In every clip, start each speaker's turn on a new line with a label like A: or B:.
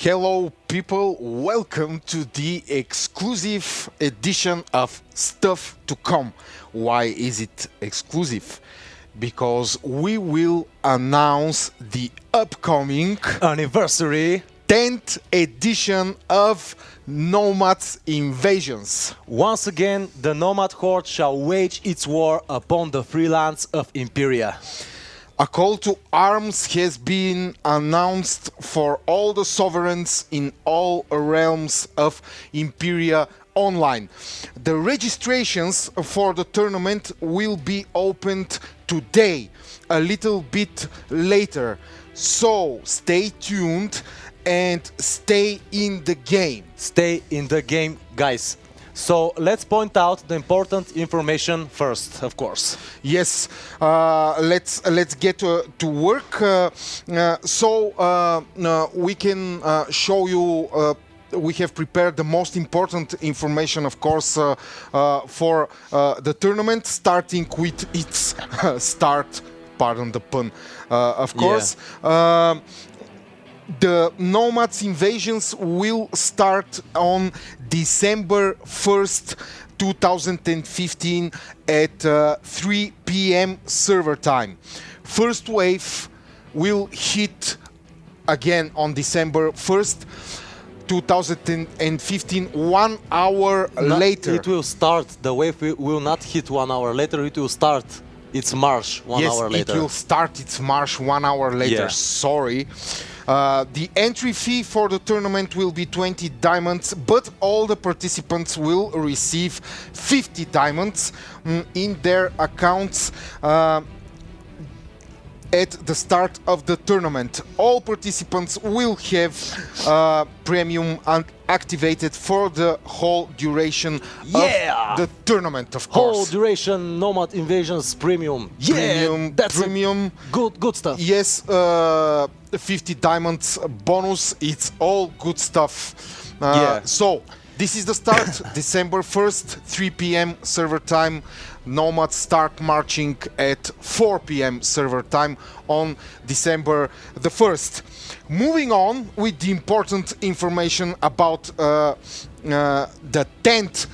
A: Hello people, welcome to the exclusive edition of Stuff to Come. Why is it exclusive? Because we will announce the upcoming
B: anniversary
A: 10th edition of Nomad's Invasions.
B: Once again, the Nomad Horde shall wage its war upon the free lands of Imperia.
A: A call to arms has been announced for all the sovereigns in all realms of Imperia online. The registrations for the tournament will be opened today, a little bit later. So stay tuned and stay in the game.
B: Stay in the game, guys. So let's point out the important information first, of course.
A: Yes, let's get to work. We can show you. We have prepared the most important information, of course, for the tournament, starting with its start. Pardon the pun, of course.
B: Yeah.
A: The Nomad's Invasions will start on December 1st, 2015 at 3 p.m. server time. First wave will hit again on December 1st, 2015, 1 hour later.
B: It will start, the wave will not hit 1 hour later, it will start its march one hour later.
A: Yes, it will start its march 1 hour later,
B: yeah.
A: Sorry. The entry fee for the tournament will be 20 diamonds, but all the participants will receive 50 diamonds in their accounts at the start of the tournament. All participants will have premium activated for the whole duration of the tournament, of course.
B: Whole duration Nomad Invasions premium. That's
A: premium.
B: Good stuff.
A: Yes, 50 diamonds bonus. It's all good stuff. So this is the start. December 1st, 3 p.m. server time. Nomads start marching at 4 p.m. server time on December the 1st. Moving on with the important information about the 10th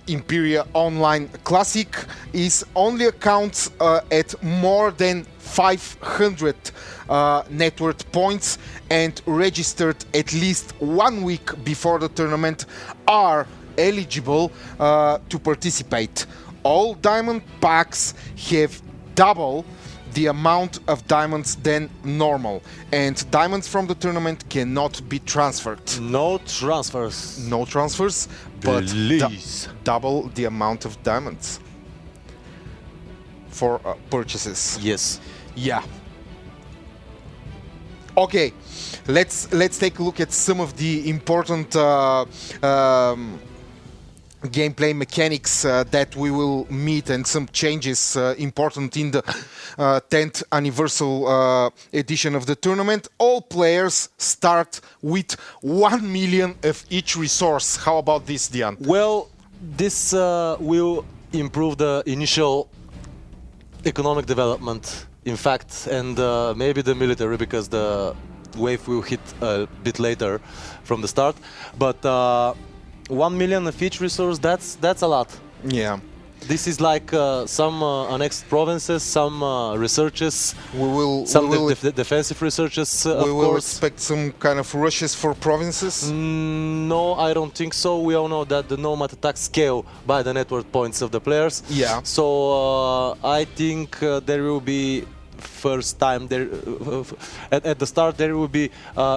A: Imperia Online Classic is only accounts at more than 500 network points and registered at least 1 week before the tournament are eligible to participate. All diamond packs have double the amount of diamonds than normal, and diamonds from the tournament cannot be transferred.
B: No transfers.
A: No transfers, but double the amount of diamonds for purchases.
B: Yes.
A: Yeah. Okay, let's take a look at some of the important gameplay mechanics that we will meet and some changes important in the 10th anniversary edition of the tournament. All players start with 1 million of each resource. How about this, Dian?
B: Well, this will improve the initial economic development, in fact, and maybe the military, because the wave will hit a bit later from the start. But 1 million of each resource, that's a lot.
A: Yeah.
B: This is like some annexed provinces, some researches, some defensive researches, of
A: course. We will
B: course.
A: Expect some kind of rushes for provinces?
B: No, I don't think so. We all know that the Nomad attacks scale by the network points of the players.
A: Yeah.
B: So I think there will be first time there at the start there will be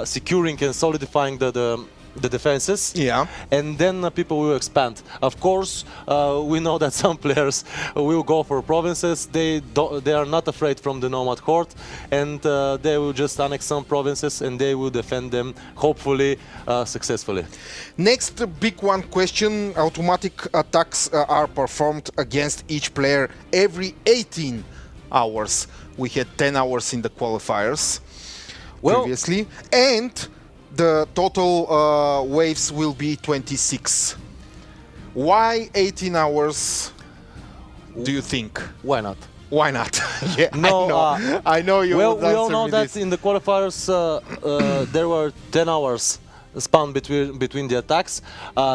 B: securing and solidifying the defenses, and then people will expand. Of course, we know that some players will go for provinces. They are not afraid from the Nomad Horde, and they will just annex some provinces and they will defend them, hopefully successfully.
A: Next big one question: automatic attacks are performed against each player every 18 hours. We had 10 hours in the qualifiers previously, and the total waves will be 26. Why 18 hours, do you think?
B: Why not?
A: Why not? Yeah,
B: No,
A: I know you.
B: Well,
A: would
B: we all
A: answer
B: know
A: me
B: that
A: this.
B: in the qualifiers there were 10 hours span between the attacks.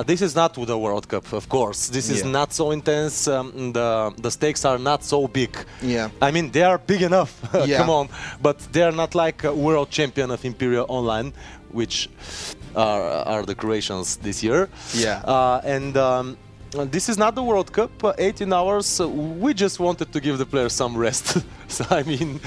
B: This is not the World Cup, of course. This is not so intense. The stakes are not so big.
A: Yeah.
B: I mean, they are big enough.
A: Yeah.
B: Come on, but they are not like a world champion of Imperia Online, which are the Croatians this year.
A: Yeah.
B: This is not the World Cup. 18 hours. We just wanted to give the players some rest. So, I mean,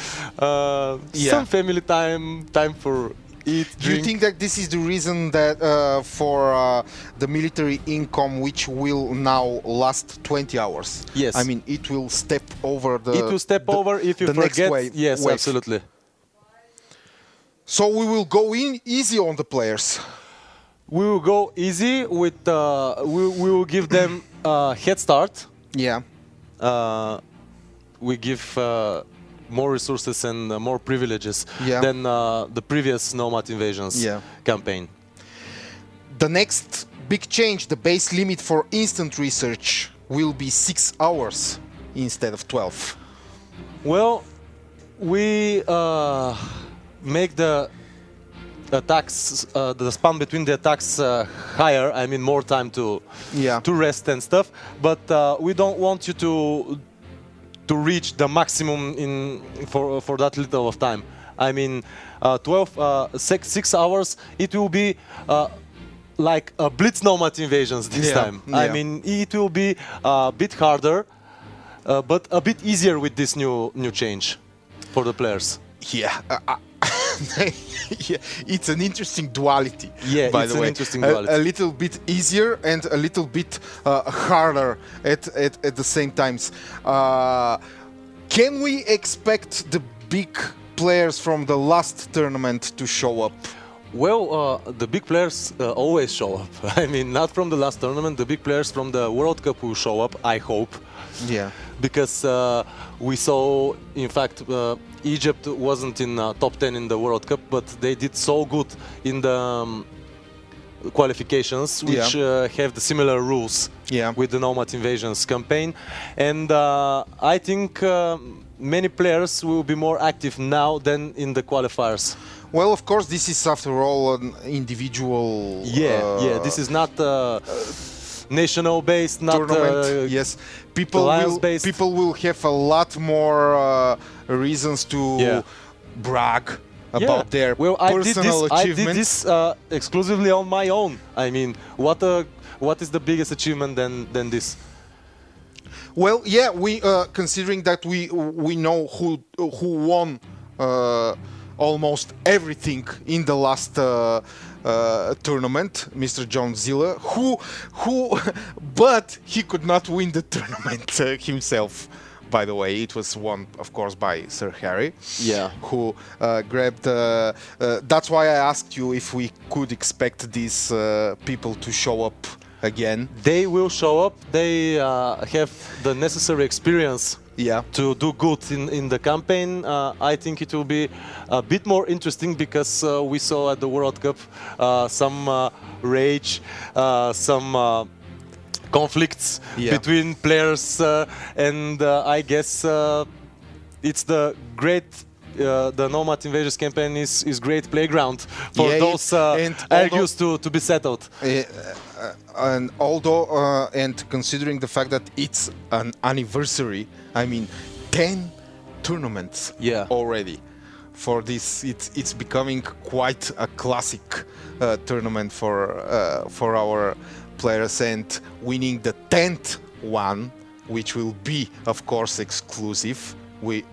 B: some family time for eat, drink.
A: Do you think that this is the reason that for the military income, which will now last 20 hours?
B: Yes.
A: I mean, it will step over the.
B: It will step over if you
A: the
B: forget.
A: next wave.
B: Yes, absolutely.
A: So we will go in easy on the players.
B: We will go easy with. We will give them a head start.
A: Yeah.
B: We give more resources and more privileges than the previous Nomad Invasions campaign.
A: The next big change, the base limit for instant research will be 6 hours instead of 12.
B: Well, we make the attacks, the span between the attacks higher. I mean, more time to rest and stuff. But we don't want you to reach the maximum for that little of time. I mean, 6 hours. It will be like a Blitz Nomad Invasions this time. I mean, it will be a bit harder, but a bit easier with this new change for the players.
A: Yeah. Yeah, it's an interesting duality.
B: Yeah,
A: by
B: it's
A: the
B: an
A: way.
B: interesting duality.
A: A little bit easier and a little bit harder at the same times. Can we expect the big players from the last tournament to show up?
B: Well, the big players always show up. I mean, not from the last tournament. The big players from the World Cup will show up, I hope.
A: Yeah.
B: Because we saw, in fact, Egypt wasn't in top 10 in the World Cup, but they did so good in the qualifications, which have the similar rules with the Nomad Invasions campaign. And I think many players will be more active now than in the qualifiers.
A: Well, of course, this is after all an individual.
B: This is not national based, not
A: tournament. Yes, people will have a lot more reasons to brag about their personal achievements.
B: I did this exclusively on my own. I mean, what is the biggest achievement than this?
A: Well, yeah, we considering that we know who won almost everything in the last tournament, Mr. John Zilla, but he could not win the tournament himself. By the way, it was won, of course, by Sir Harry, who grabbed. That's why I asked you if we could expect these people to show up again.
B: They will show up. They have the necessary experience to do good in the campaign. I think it will be a bit more interesting because we saw at the World Cup some rage, some conflicts between players, and I guess it's the Nomad Invasions campaign is great playground for those argues to be settled.
A: And although and considering the fact that it's an anniversary, I mean, 10 tournaments already. For this, it's becoming quite a classic tournament for our players, and winning the 10th one, which will be, of course, exclusive.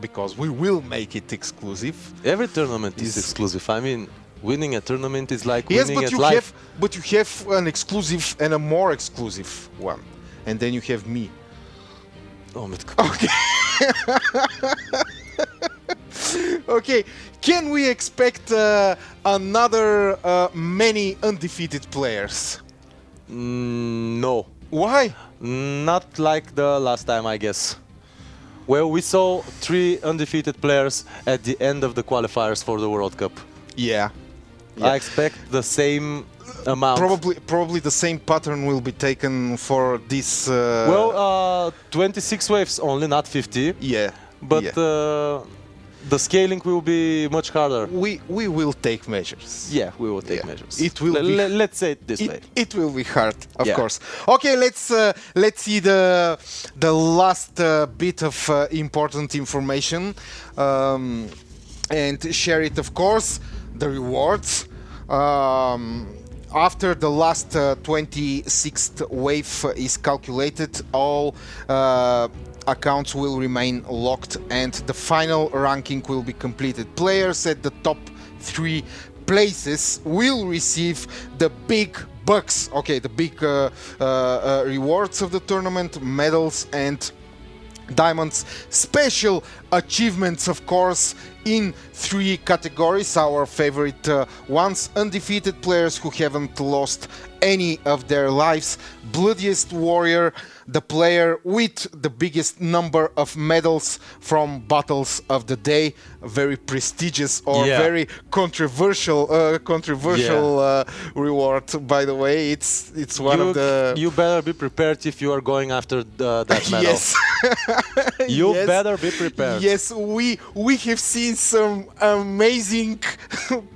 A: Because we will make it exclusive.
B: Every tournament is exclusive. I mean, winning a tournament is like winning at life.
A: But you have an exclusive and a more exclusive one, and then you have me.
B: Okay.
A: Okay. Can we expect another many undefeated players?
B: No.
A: Why?
B: Not like the last time, I guess. Well, we saw 3 undefeated players at the end of the qualifiers for the World Cup.
A: Yeah.
B: I expect the same amount.
A: Probably the same pattern will be taken for this.
B: 26 waves only, not 50.
A: Yeah.
B: but the scaling will be much harder.
A: We will take measures.
B: Yeah, we will take measures.
A: It will
B: let's say it this way.
A: It will be hard, of course. Okay, let's see the last bit of important information and share it, of course. The rewards. After the last 26th wave is calculated, all accounts will remain locked and the final ranking will be completed. Players at the top 3 places will receive the big bucks, the big rewards of the tournament, medals and diamonds, special achievements, of course, in 3 categories, our favorite ones: undefeated players who haven't lost any of their lives, bloodiest warrior, the player with the biggest number of medals from battles of the day, very prestigious or very controversial reward, by the way. It's one of the...
B: You better be prepared if you are going after that medal.
A: Yes.
B: You better be prepared.
A: Yes, we have seen some amazing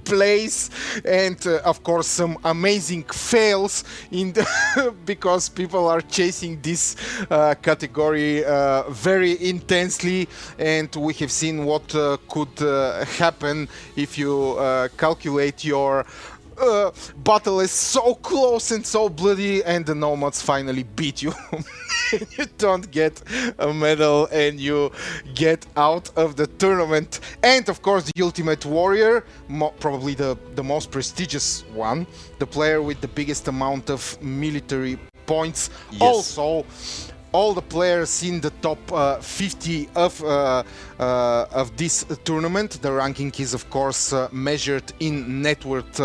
A: plays and of course some amazing fails in because people are chasing this category very intensely, and we have seen what could happen if you calculate your battle is so close and so bloody and the nomads finally beat you. You don't get a medal and you get out of the tournament. And of course the ultimate warrior, probably the most prestigious one, the player with the biggest amount of military points. Also all the players in the top 50 of this tournament, the ranking is of course measured in net worth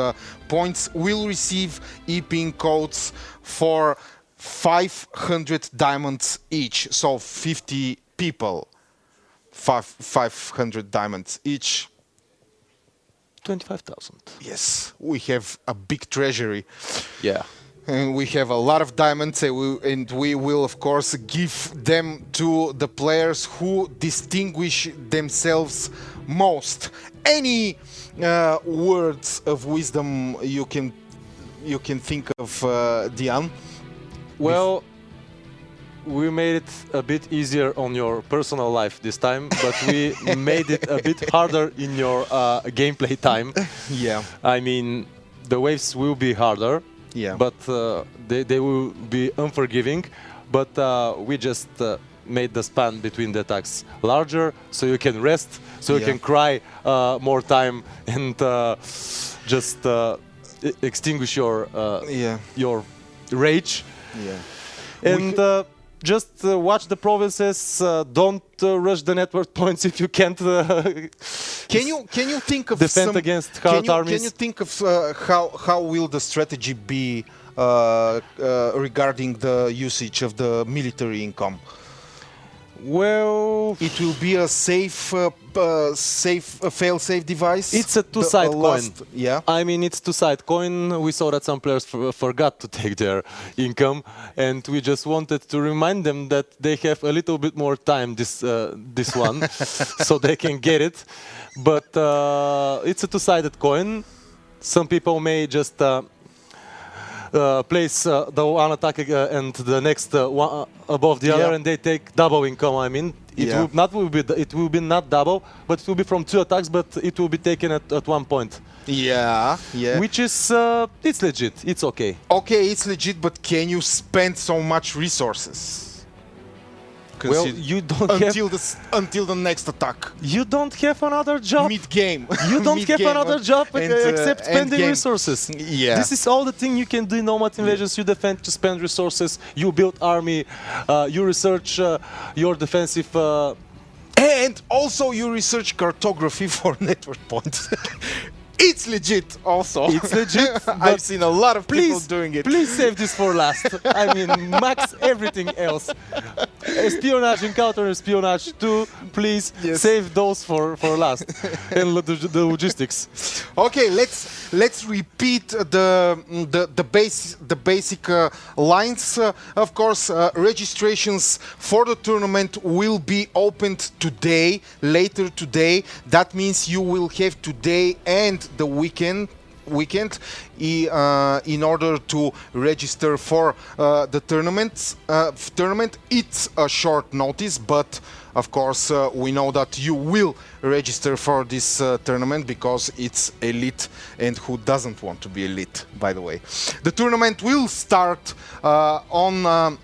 A: points, will receive e-ping codes for 500 diamonds each. So 50 people, 500 diamonds each.
B: 25,000.
A: Yes, we have a big treasury.
B: Yeah.
A: And we have a lot of diamonds, and we will, of course, give them to the players who distinguish themselves most. Any words of wisdom you can think of, Diane?
B: Well, we made it a bit easier on your personal life this time, but we made it a bit harder in your gameplay time.
A: Yeah.
B: I mean, the waves will be harder.
A: Yeah.
B: But they will be unforgiving. But we just made the span between the attacks larger, so you can rest, so you can cry more time and just extinguish your rage.
A: Yeah.
B: And just watch the provinces. Don't rush the network points if you can't.
A: Can you think of
B: defend against hard armies?
A: Can you think of how will the strategy be regarding the usage of the military income?
B: Well,
A: it will be a fail-safe device.
B: It's a two-side coin.
A: Yeah.
B: I mean, it's two-side coin. We saw that some players forgot to take their income, and we just wanted to remind them that they have a little bit more time this one, so they can get it. But it's a two-sided coin. Some people may just place the one attack and the next one above the other, and they take double income. I mean, it will be not double, but it will be from 2 attacks, but it will be taken at one point.
A: Yeah, yeah.
B: Which is it's legit. It's okay.
A: Okay, it's legit, but can you spend so much resources?
B: Well, you don't
A: until the next attack.
B: You don't have another job.
A: Mid-game.
B: You don't have another job except spending resources.
A: Yeah.
B: This is all the thing you can do in Nomad Invasions. You defend, you spend resources, you build army, you research your defensive...
A: and also you research cartography for network points. It's legit also.
B: It's legit.
A: I've seen a lot of people doing it.
B: Please save this for last. I mean, max everything else. espionage and counter-espionage too. Please save those for last. And the logistics.
A: Okay, let's repeat the basic lines. Of course, registrations for the tournament will be opened today, later today. That means you will have today and the weekend in order to register for the tournament. It's a short notice, but of course we know that you will register for this tournament because it's elite, and who doesn't want to be elite, by the way. The tournament will start on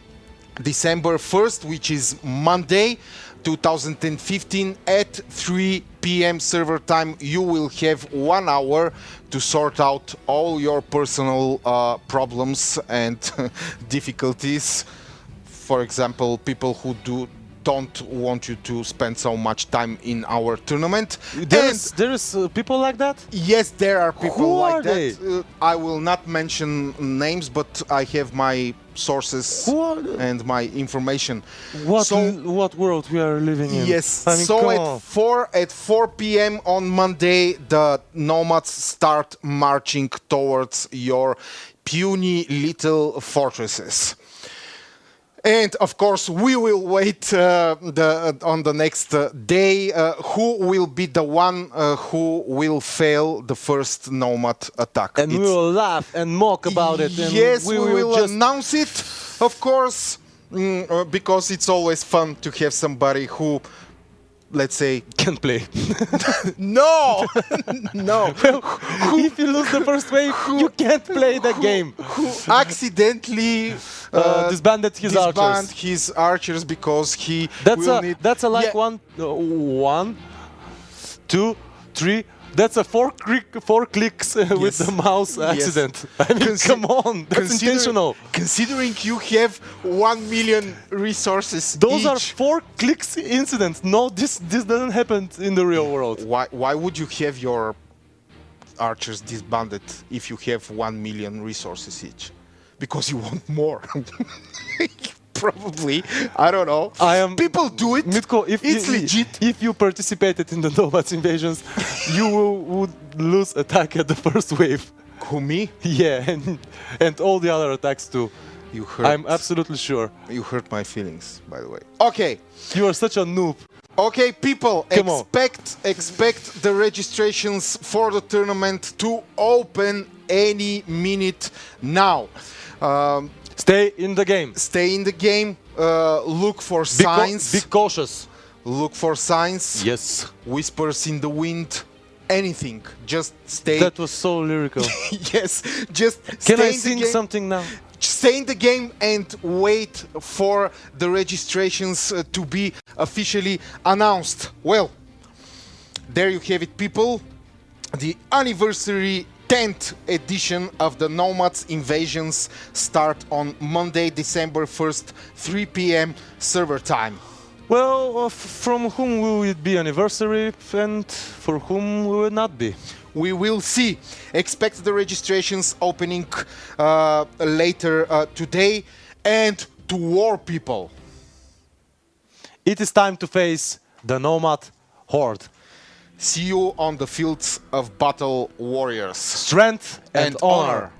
A: December 1st, which is Monday 2015 at 3 p.m. server time. You will have 1 hour to sort out all your personal problems and difficulties. For example, people who don't want you to spend so much time in our tournament.
B: There's people like that?
A: Yes, there are people
B: Who
A: like
B: are
A: that.
B: they?
A: I will not mention names, but I have my sources and my information.
B: What world we are living in?
A: Yes.
B: I mean,
A: So at 4 p.m. on Monday, the nomads start marching towards your puny little fortresses. And of course, we will wait on the next day who will be the one who will fail the first nomad attack.
B: And we will laugh and mock about it. And
A: yes, we will
B: just
A: announce it, of course, because it's always fun to have somebody who, let's say,
B: can play.
A: No, no.
B: If you lose the first wave, you can't play the game.
A: Who accidentally
B: disbanded his
A: archers because he
B: that's a like 1, 2, 3. That's a four clicks with the mouse accident. I mean, come on, that's intentional.
A: Considering you have 1 million resources
B: Those
A: each.
B: are 4 clicks incidents. No, this doesn't happen in the real world.
A: Why would you have your archers disbanded if you have 1 million resources each? Because you want more. Probably. I don't know. People do it.
B: Mitko,
A: it's legit.
B: If you participated in the Nomads invasions, you would lose attack at the first wave.
A: Who, me?
B: Yeah, and all the other attacks too.
A: You hurt.
B: I'm absolutely sure.
A: You hurt my feelings, by the way. Okay.
B: You are such a noob.
A: Okay, people, expect the registrations for the tournament to open any minute now.
B: Stay in the game.
A: Stay in the game. Look for signs.
B: Be cautious.
A: Look for signs.
B: Yes.
A: Whispers in the wind. Anything. Just stay.
B: That was so lyrical.
A: Yes. Just
B: Can
A: stay
B: I
A: in the
B: sing
A: game.
B: something now?
A: Stay in the game and wait for the registrations to be officially announced. Well, there you have it, people. The anniversary 10th edition of the Nomads Invasions start on Monday, December 1st, 3 p.m. server time.
B: Well, from whom will it be anniversary and for whom will it not be?
A: We will see. Expect the registrations opening later today. And to war, people.
B: It is time to face the Nomad Horde.
A: See you on the fields of battle, warriors.
B: Strength and honor.